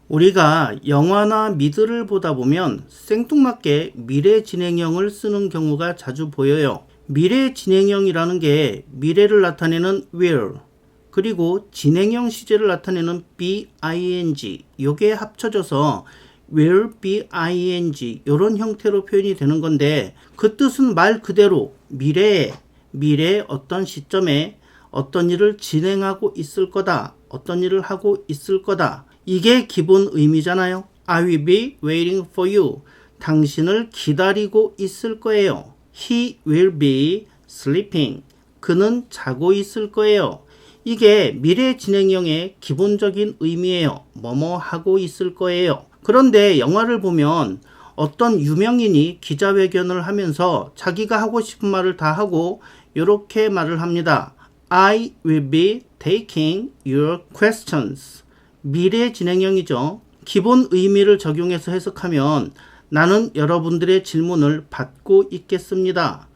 우리가 영화나 미드를 보다 보면 생뚱맞게 미래 진행형을 쓰는 경우가 자주 보여요. 미래 진행형이라는 게 미래를 나타내는 will, 그리고 진행형 시제를 나타내는 be,ing, 요게 합쳐져서 will be ing 이런 형태로 표현이 되는 건데, 그 뜻은 말 그대로 미래에 어떤 시점에 어떤 일을 진행하고 있을 거다, 어떤 일을 하고 있을 거다, 이게 기본 의미잖아요. I will be waiting for you. 당신을 기다리고 있을 거예요. He will be sleeping. 그는 자고 있을 거예요. 이게 미래 진행형의 기본적인 의미예요. 뭐뭐 하고 있을 거예요. 그런데 영화를 보면 어떤 유명인이 기자회견을 하면서 자기가 하고 싶은 말을 다 하고 이렇게 말을 합니다. I will be taking your questions. 미래 진행형이죠. 기본 의미를 적용해서 해석하면 나는 여러분들의 질문을 받고 있겠습니다.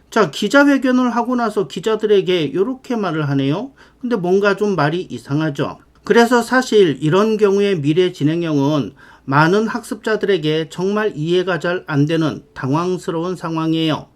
자, 기자회견을 하고 나서 기자들에게 이렇게 말을 하네요. 근데 뭔가 좀 말이 이상하죠. 그래서 사실 이런 경우의 미래 진행형은 많은 학습자들에게 정말 이해가 잘 안 되는 당황스러운 상황이에요.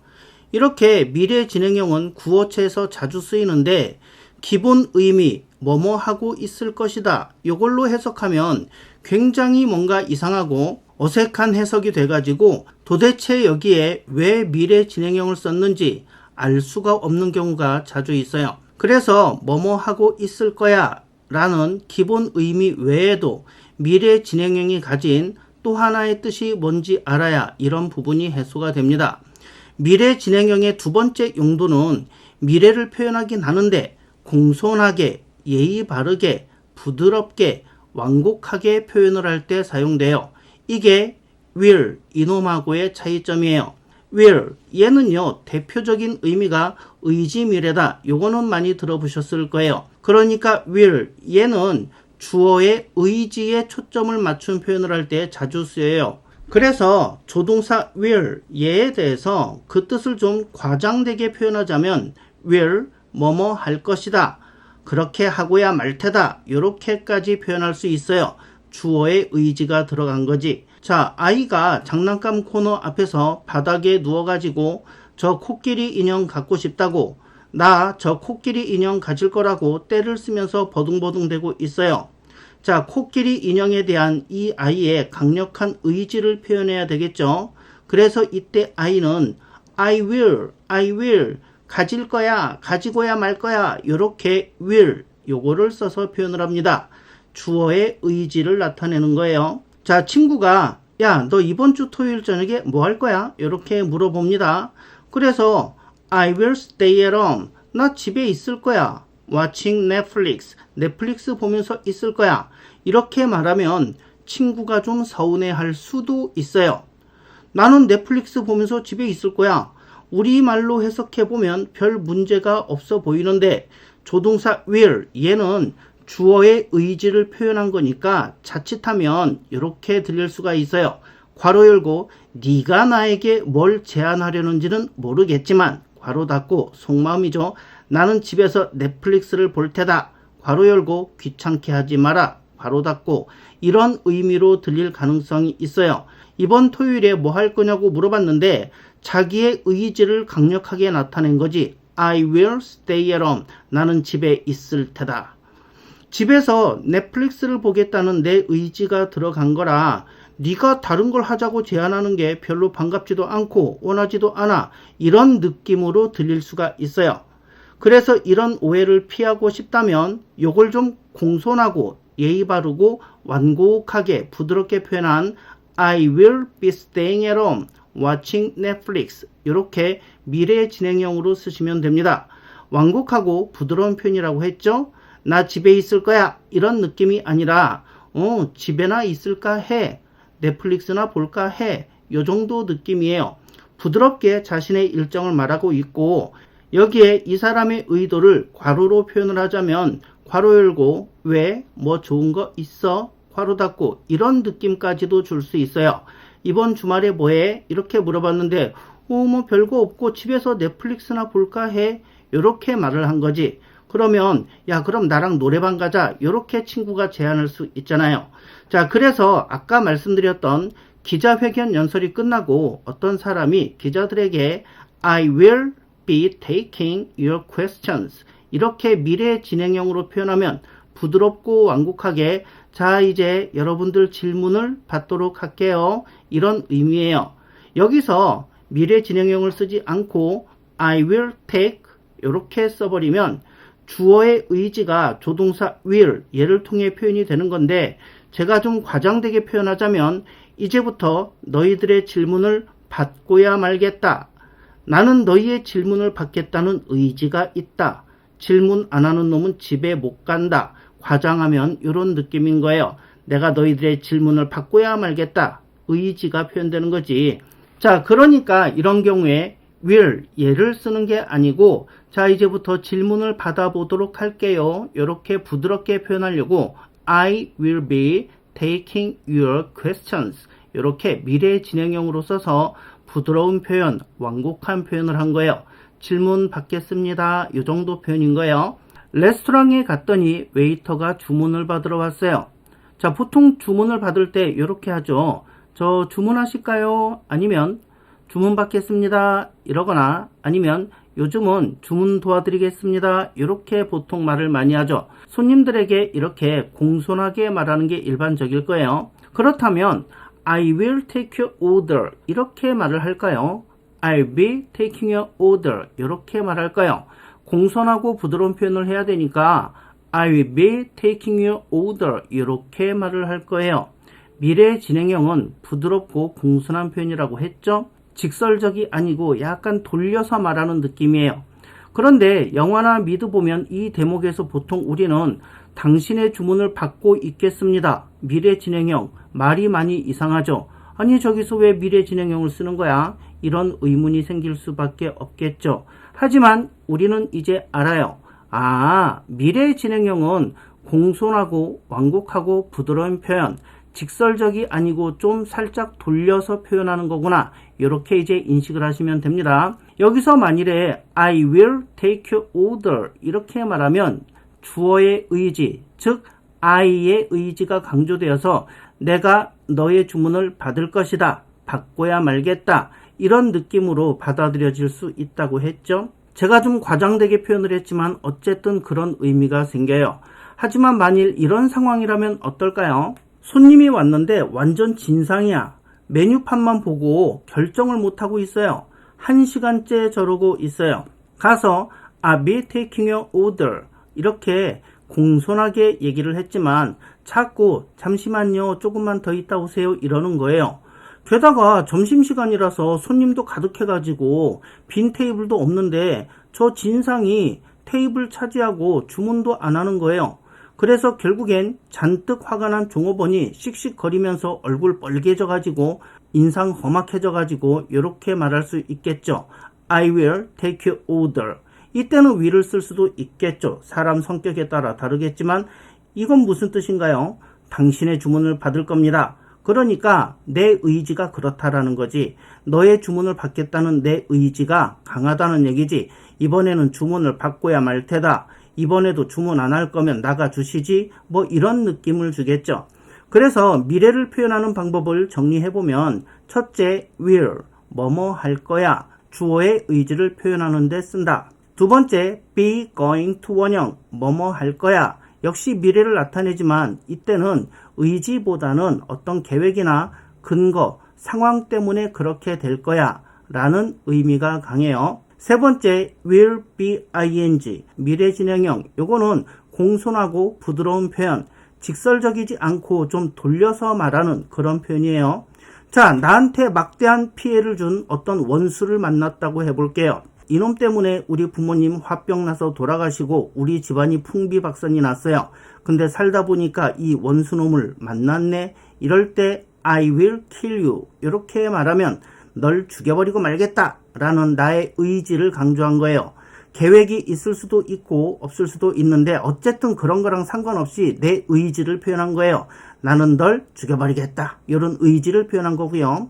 이렇게 미래 진행형은 구어체에서 자주 쓰이는데 기본 의미 뭐뭐 하고 있을 것이다, 이걸로 해석하면 굉장히 뭔가 이상하고 어색한 해석이 돼가지고 도대체 여기에 왜 미래 진행형을 썼는지 알 수가 없는 경우가 자주 있어요. 그래서 뭐뭐 하고 있을 거야 라는 기본 의미 외에도 미래 진행형이 가진 또 하나의 뜻이 뭔지 알아야 이런 부분이 해소가 됩니다. 미래 진행형의 두 번째 용도는 미래를 표현하긴 하는데 공손하게, 예의 바르게, 부드럽게, 완곡하게 표현을 할 때 사용돼요. 이게 will, 이놈하고의 차이점이에요. will, 얘는요, 대표적인 의미가 의지미래다. 요거는 많이 들어보셨을 거예요. 그러니까 will, 얘는 주어의 의지에 초점을 맞춘 표현을 할 때 자주 쓰여요. 그래서 조동사 will, 얘에 대해서 그 뜻을 좀 과장되게 표현하자면 will, 뭐뭐 할 것이다, 그렇게 하고야 말 테다, 이렇게까지 표현할 수 있어요. 주어의 의지가 들어간 거지. 자, 아이가 장난감 코너 앞에서 바닥에 누워가지고 저 코끼리 인형 갖고 싶다고, 나 저 코끼리 인형 가질 거라고 떼를 쓰면서 버둥버둥대고 있어요. 자, 코끼리 인형에 대한 이 아이의 강력한 의지를 표현해야 되겠죠. 그래서 이때 아이는 I will 가질 거야, 가지고야 말 거야, 요렇게 will, 요거를 써서 표현을 합니다. 주어의 의지를 나타내는 거예요. 자, 친구가 야, 너 이번 주 토요일 저녁에 뭐 할 거야? 요렇게 물어봅니다. 그래서 I will stay at home. 나 집에 있을 거야. Watching Netflix. 넷플릭스 보면서 있을 거야. 이렇게 말하면 친구가 좀 서운해할 수도 있어요. 나는 넷플릭스 보면서 집에 있을 거야. 우리말로 해석해보면 별 문제가 없어 보이는데 조동사 will, 얘는 주어의 의지를 표현한 거니까 자칫하면 이렇게 들릴 수가 있어요. 괄호 열고 네가 나에게 뭘 제안하려는지는 모르겠지만 괄호 닫고 속마음이죠. 나는 집에서 넷플릭스를 볼 테다. 괄호 열고 귀찮게 하지 마라. 괄호 닫고 이런 의미로 들릴 가능성이 있어요. 이번 토요일에 뭐 할 거냐고 물어봤는데 자기의 의지를 강력하게 나타낸 거지. I will stay at home. 나는 집에 있을 테다. 집에서 넷플릭스를 보겠다는 내 의지가 들어간 거라 네가 다른 걸 하자고 제안하는 게 별로 반갑지도 않고 원하지도 않아. 이런 느낌으로 들릴 수가 있어요. 그래서 이런 오해를 피하고 싶다면 요걸 좀 공손하고 예의 바르고 완곡하게 부드럽게 표현한 I will be staying at home, watching Netflix, 이렇게 미래 진행형으로 쓰시면 됩니다. 완곡하고 부드러운 표현이라고 했죠? 나 집에 있을 거야, 이런 느낌이 아니라 집에나 있을까 해, 넷플릭스나 볼까 해, 요 정도 느낌이에요. 부드럽게 자신의 일정을 말하고 있고 여기에 이 사람의 의도를 괄호로 표현을 하자면 괄호 열고 왜, 뭐 좋은 거 있어, 괄호 닫고 이런 느낌까지도 줄 수 있어요. 이번 주말에 뭐해? 이렇게 물어봤는데 뭐 별거 없고 집에서 넷플릭스나 볼까 해, 이렇게 말을 한 거지. 그러면 야 그럼 나랑 노래방 가자 이렇게 친구가 제안할 수 있잖아요. 자 그래서 아까 말씀드렸던 기자회견 연설이 끝나고 어떤 사람이 기자들에게 I will be taking your questions 이렇게 미래 진행형으로 표현하면 부드럽고 완곡하게 자 이제 여러분들 질문을 받도록 할게요 이런 의미예요. 여기서 미래 진행형을 쓰지 않고 I will take 이렇게 써버리면 주어의 의지가 조동사 will 얘를 통해 표현이 되는 건데 제가 좀 과장되게 표현하자면 이제부터 너희들의 질문을 받고야 말겠다. 나는 너희의 질문을 받겠다는 의지가 있다. 질문 안 하는 놈은 집에 못 간다. 과장하면 이런 느낌인 거예요. 내가 너희들의 질문을 받고야 말겠다. 의지가 표현되는 거지. 자, 그러니까 이런 경우에 will 얘를 쓰는 게 아니고 자 이제부터 질문을 받아보도록 할게요. 이렇게 부드럽게 표현하려고 I will be taking your questions 이렇게 미래 진행형으로 써서 부드러운 표현, 완곡한 표현을 한 거예요. 질문 받겠습니다. 이 정도 표현인 거예요. 레스토랑에 갔더니 웨이터가 주문을 받으러 왔어요. 자, 보통 주문을 받을 때 이렇게 하죠. 저 주문하실까요? 아니면 주문 받겠습니다. 이러거나 아니면 요즘은 주문 도와드리겠습니다. 이렇게 보통 말을 많이 하죠. 손님들에게 이렇게 공손하게 말하는 게 일반적일 거예요. 그렇다면 I will take your order 이렇게 말을 할까요? I'll be taking your order 이렇게 말할까요? 공손하고 부드러운 표현을 해야 되니까 I will be taking your order 이렇게 말을 할 거예요. 미래 진행형은 부드럽고 공손한 표현이라고 했죠? 직설적이 아니고 약간 돌려서 말하는 느낌이에요. 그런데 영화나 미드 보면 이 대목에서 보통 우리는 당신의 주문을 받고 있겠습니다. 미래 진행형 말이 많이 이상하죠. 아니 저기서 왜 미래 진행형을 쓰는 거야? 이런 의문이 생길 수밖에 없겠죠. 하지만 우리는 이제 알아요. 아, 미래 진행형은 공손하고 완곡하고 부드러운 표현, 직설적이 아니고 좀 살짝 돌려서 표현하는 거구나. 이렇게 이제 인식을 하시면 됩니다. 여기서 만일에 I will take your order 이렇게 말하면 주어의 의지, 즉 I의 의지가 강조되어서 내가 너의 주문을 받을 것이다. 받고야 말겠다. 이런 느낌으로 받아들여질 수 있다고 했죠. 제가 좀 과장되게 표현을 했지만 어쨌든 그런 의미가 생겨요. 하지만 만일 이런 상황이라면 어떨까요? 손님이 왔는데 완전 진상이야. 메뉴판만 보고 결정을 못하고 있어요. 1시간째 저러고 있어요. 가서 I'll be taking your order 이렇게 공손하게 얘기를 했지만 자꾸 잠시만요 조금만 더 있다 오세요 이러는 거예요. 게다가 점심시간이라서 손님도 가득해가지고 빈 테이블도 없는데 저 진상이 테이블 차지하고 주문도 안 하는 거예요. 그래서 결국엔 잔뜩 화가 난 종업원이 씩씩거리면서 얼굴 빨개져가지고 인상 험악해져가지고 이렇게 말할 수 있겠죠. I will take your order. 이때는 will을 쓸 수도 있겠죠. 사람 성격에 따라 다르겠지만 이건 무슨 뜻인가요? 당신의 주문을 받을 겁니다. 그러니까 내 의지가 그렇다라는 거지. 너의 주문을 받겠다는 내 의지가 강하다는 얘기지. 이번에는 주문을 받고야 말 테다. 이번에도 주문 안 할 거면 나가 주시지. 뭐 이런 느낌을 주겠죠. 그래서 미래를 표현하는 방법을 정리해보면 첫째, will, 뭐뭐 할 거야. 주어의 의지를 표현하는 데 쓴다. 두 번째, be going to 원형, 뭐뭐 할 거야. 역시 미래를 나타내지만 이때는 의지보다는 어떤 계획이나 근거, 상황 때문에 그렇게 될 거야 라는 의미가 강해요. 세 번째, will be ing, 미래 진행형. 요거는 공손하고 부드러운 표현, 직설적이지 않고 좀 돌려서 말하는 그런 표현이에요. 자, 나한테 막대한 피해를 준 어떤 원수를 만났다고 해볼게요. 이놈 때문에 우리 부모님 화병 나서 돌아가시고 우리 집안이 풍비박산이 났어요. 근데 살다 보니까 이 원수놈을 만났네. 이럴 때 I will kill you 이렇게 말하면 널 죽여버리고 말겠다 라는 나의 의지를 강조한 거예요. 계획이 있을 수도 있고 없을 수도 있는데 어쨌든 그런 거랑 상관없이 내 의지를 표현한 거예요. 나는 널 죽여버리겠다 이런 의지를 표현한 거고요.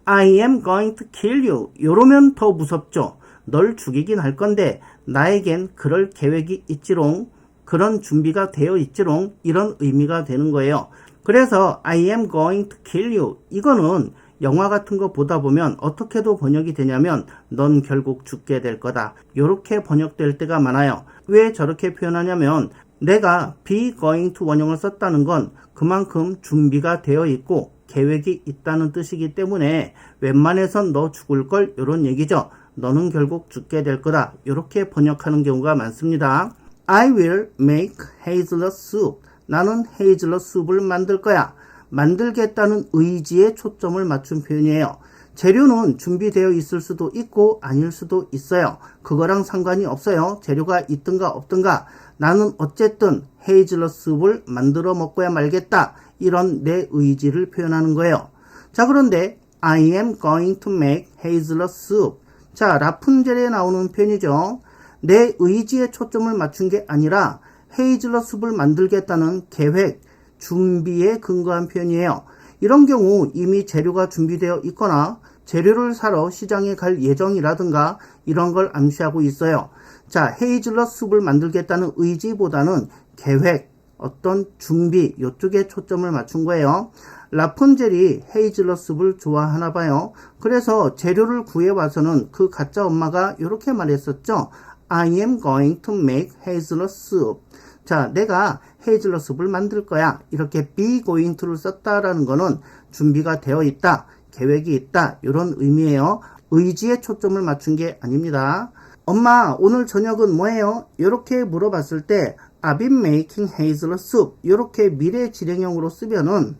I am going to kill you 이러면 더 무섭죠. 널 죽이긴 할 건데 나에겐 그럴 계획이 있지롱, 그런 준비가 되어 있지롱, 이런 의미가 되는 거예요. 그래서 I am going to kill you, 이거는 영화 같은 거 보다 보면 어떻게도 번역이 되냐면 넌 결국 죽게 될 거다, 이렇게 번역될 때가 많아요. 왜 저렇게 표현하냐면 내가 be going to 원형을 썼다는 건 그만큼 준비가 되어 있고 계획이 있다는 뜻이기 때문에 웬만해선 너 죽을 걸, 이런 얘기죠. 너는 결국 죽게 될 거다, 이렇게 번역하는 경우가 많습니다. I will make hazelnut soup, 나는 헤이즐넛 숲을 만들 거야. 만들겠다는 의지에 초점을 맞춘 표현이에요. 재료는 준비되어 있을 수도 있고 아닐 수도 있어요. 그거랑 상관이 없어요. 재료가 있든가 없든가 나는 어쨌든 헤이즐넛 숲을 만들어 먹고야 말겠다, 이런 내 의지를 표현하는 거예요. 자, 그런데 I am going to make hazelnut soup, 자, 라푼젤에 나오는 표현이죠. 내 의지에 초점을 맞춘 게 아니라 헤이즐넛 숲을 만들겠다는 계획, 준비에 근거한 표현이에요. 이런 경우 이미 재료가 준비되어 있거나 재료를 사러 시장에 갈 예정이라든가 이런 걸 암시하고 있어요. 자, 헤이즐넛 숲을 만들겠다는 의지보다는 계획, 어떤 준비, 이쪽에 초점을 맞춘 거예요. 라푼젤이 헤이즐넛 숲을 좋아하나 봐요. 그래서 재료를 구해와서는 그 가짜 엄마가 이렇게 말했었죠. I am going to make hazelnut soup. 자, 내가 헤이즐넛 숲을 만들 거야. 이렇게 be going to를 썼다라는 거는 준비가 되어 있다, 계획이 있다, 이런 의미예요. 의지에 초점을 맞춘 게 아닙니다. 엄마, 오늘 저녁은 뭐예요? 이렇게 물어봤을 때 I've been making hazelnut soup, 이렇게 미래 진행형으로 쓰면은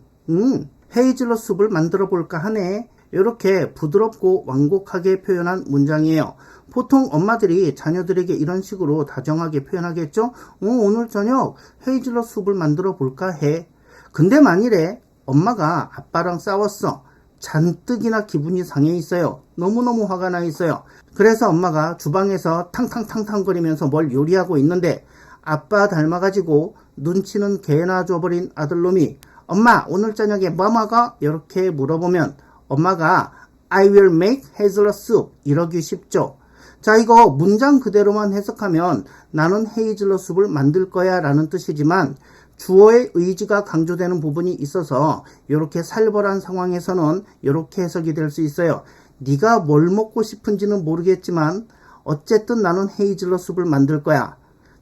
헤이즐넛 숲을 만들어 볼까 하네, 이렇게 부드럽고 완곡하게 표현한 문장이에요. 보통 엄마들이 자녀들에게 이런 식으로 다정하게 표현하겠죠. 오늘 저녁 헤이즐넛 숲을 만들어 볼까 해. 근데 만일에 엄마가 아빠랑 싸웠어. 잔뜩이나 기분이 상해 있어요. 너무너무 화가 나 있어요. 그래서 엄마가 주방에서 탕탕탕탕거리면서 뭘 요리하고 있는데 아빠 닮아가지고 눈치는 개나 줘버린 아들놈이 엄마, 오늘 저녁에 뭐 먹어? 이렇게 물어보면 엄마가 I will make hazelnut soup, 이러기 쉽죠. 자, 이거 문장 그대로만 해석하면 나는 헤이즐넛 숲을 만들 거야 라는 뜻이지만 주어의 의지가 강조되는 부분이 있어서 이렇게 살벌한 상황에서는 이렇게 해석이 될 수 있어요. 네가 뭘 먹고 싶은지는 모르겠지만 어쨌든 나는 헤이즐넛 숲을 만들 거야.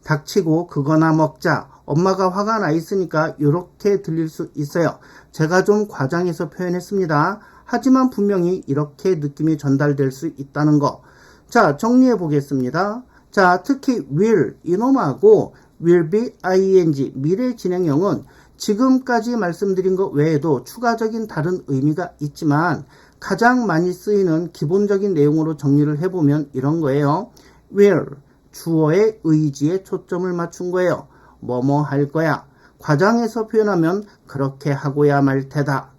닥치고 그거나 먹자. 엄마가 화가 나 있으니까 이렇게 들릴 수 있어요. 제가 좀 과장해서 표현했습니다. 하지만 분명히 이렇게 느낌이 전달될 수 있다는 거. 자, 정리해 보겠습니다. 자, 특히 will, 이놈하고 will be ing, 미래 진행형은 지금까지 말씀드린 것 외에도 추가적인 다른 의미가 있지만 가장 많이 쓰이는 기본적인 내용으로 정리를 해보면 이런 거예요. will, 주어의 의지에 초점을 맞춘 거예요. 뭐뭐 할 거야. 과장해서 표현하면 그렇게 하고야 말 테다.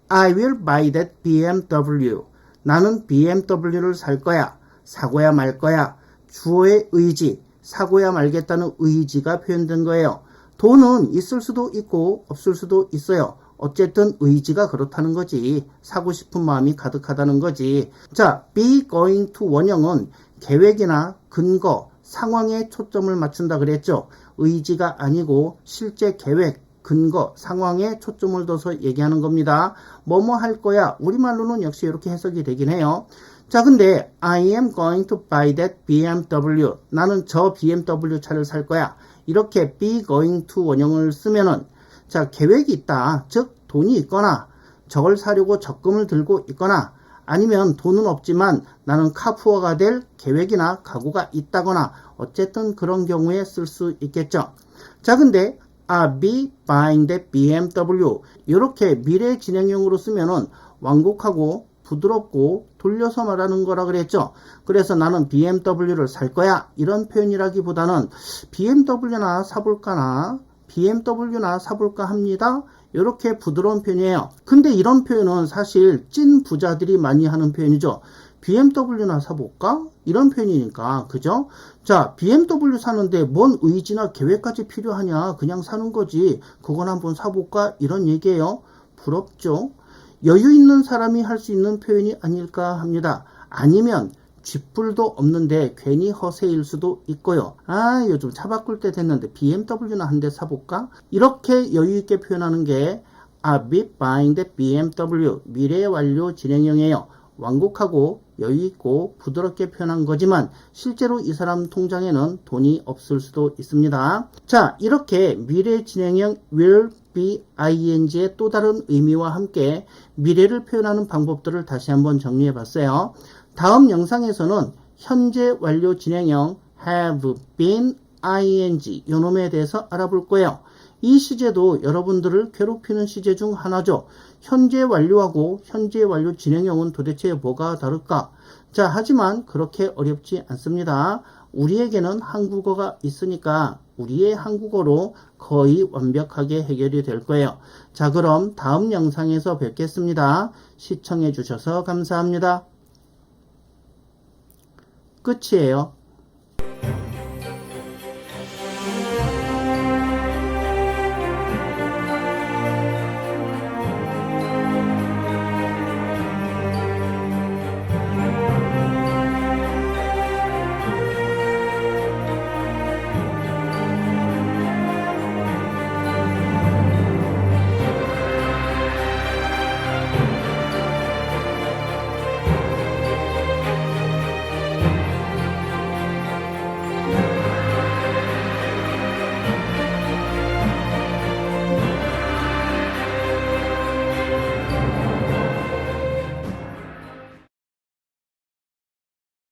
I will buy that BMW. 나는 BMW를 살 거야. 사고야 말 거야. 주어의 의지, 사고야 말겠다는 의지가 표현된 거예요. 돈은 있을 수도 있고 없을 수도 있어요. 어쨌든 의지가 그렇다는 거지. 사고 싶은 마음이 가득하다는 거지. 자, be going to 원형은 계획이나 근거, 상황에 초점을 맞춘다 그랬죠. 의지가 아니고 실제 계획, 근거, 상황에 초점을 둬서 얘기하는 겁니다. 뭐뭐 할 거야. 우리말로는 역시 이렇게 해석이 되긴 해요. 자, 근데 I am going to buy that BMW. 나는 저 BMW 차를 살 거야. 이렇게 be going to 원형을 쓰면은 자, 계획이 있다. 즉 돈이 있거나 저걸 사려고 적금을 들고 있거나 아니면 돈은 없지만 나는 카푸어가 될 계획이나 각오가 있다거나 어쨌든 그런 경우에 쓸 수 있겠죠. 자, 근데 I'll be buying that BMW. 이렇게 미래 진행형으로 쓰면은 완곡하고 부드럽고 돌려서 말하는 거라 그랬죠. 그래서 나는 BMW를 살 거야. 이런 표현이라기보다는 BMW나 사볼까나 BMW나 사볼까 합니다. 이렇게 부드러운 표현이에요. 근데 이런 표현은 사실 찐 부자들이 많이 하는 표현이죠. BMW나 사볼까? 이런 표현이니까, 그죠? 자, BMW 사는데 뭔 의지나 계획까지 필요하냐? 그냥 사는 거지. 그건 한번 사볼까? 이런 얘기예요. 부럽죠? 여유 있는 사람이 할 수 있는 표현이 아닐까 합니다. 아니면 쥐뿔도 없는데 괜히 허세일 수도 있고요. 아, 요즘 차 바꿀 때 됐는데 BMW나 한 대 사볼까? 이렇게 여유있게 표현하는 게 I'll be buying the BMW. 미래 완료 진행형이에요. 완곡하고 여유있고 부드럽게 표현한 거지만 실제로 이 사람 통장에는 돈이 없을 수도 있습니다. 자, 이렇게 미래 진행형 will be ing의 또 다른 의미와 함께 미래를 표현하는 방법들을 다시 한번 정리해 봤어요. 다음 영상에서는 현재 완료 진행형 have been ing 요놈에 대해서 알아볼 거예요. 이 시제도 여러분들을 괴롭히는 시제 중 하나죠. 현재 완료하고 현재 완료 진행형은 도대체 뭐가 다를까? 자, 하지만 그렇게 어렵지 않습니다. 우리에게는 한국어가 있으니까 우리의 한국어로 거의 완벽하게 해결이 될 거예요. 자, 그럼 다음 영상에서 뵙겠습니다. 시청해 주셔서 감사합니다. 끝이에요.